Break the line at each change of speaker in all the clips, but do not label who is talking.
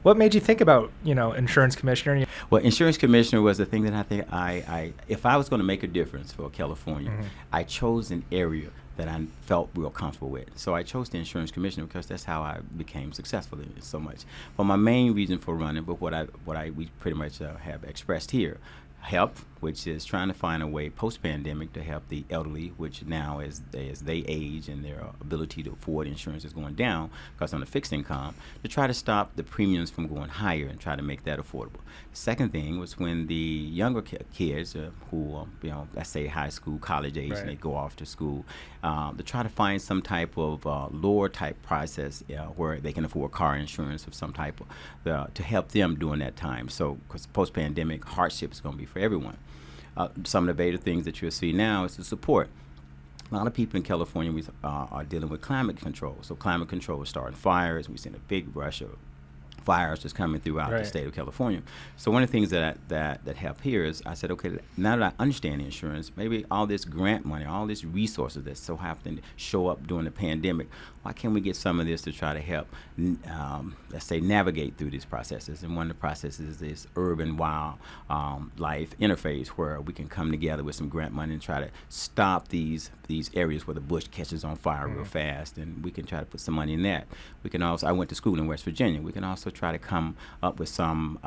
What made you think about, insurance commissioner?
Well, insurance commissioner was the thing that I think if I was going to make a difference for California, I chose an area that I felt real comfortable with. So I chose the insurance commissioner because that's how I became successful in it so much. But my main reason for running, but we pretty much have expressed here, help, which is trying to find a way post-pandemic to help the elderly, which now as they age and their ability to afford insurance is going down because on a fixed income, to try to stop the premiums from going higher and try to make that affordable. The second thing was when the younger kids who, let's say high school, college age, and they go off to school, to try to find some type of lower type process where they can afford car insurance of some type of, to help them during that time. So, because post-pandemic hardship is going to be for everyone. Some of the beta things that you'll see now is the support. A lot of people in California are dealing with climate control. So climate control is starting fires. We've seen a big rush of fires just coming throughout the state of California. So one of the things that help here is I said, okay, now that I understand insurance, maybe all this grant money, all these resources that so happen to show up during the pandemic, why can't we get some of this to try to help, let's say, navigate through these processes? And one of the processes is this urban wild life interface where we can come together with some grant money and try to stop these areas where the bush catches on fire real fast, and we can try to put some money in that. We can also, I went to school in West Virginia, we can also try to come up with some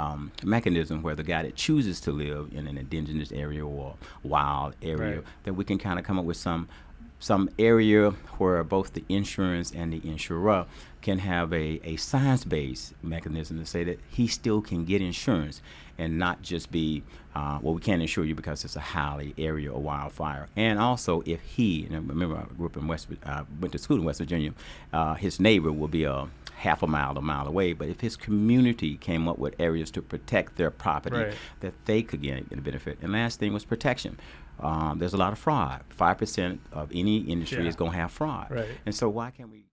mechanism where the guy that chooses to live in an indigenous area or wild area, that we can kind of come up with some area where both the insurance and the insurer can have a science-based mechanism to say that he still can get insurance and not just be, we can't insure you because it's a highly area or wildfire. And also if he, and remember I grew up in went to school in West Virginia, his neighbor will be a mile away, but if his community came up with areas to protect their property, that they could get a benefit. And last thing was protection. There's a lot of fraud. 5% of any industry is going to have fraud. And so why can't we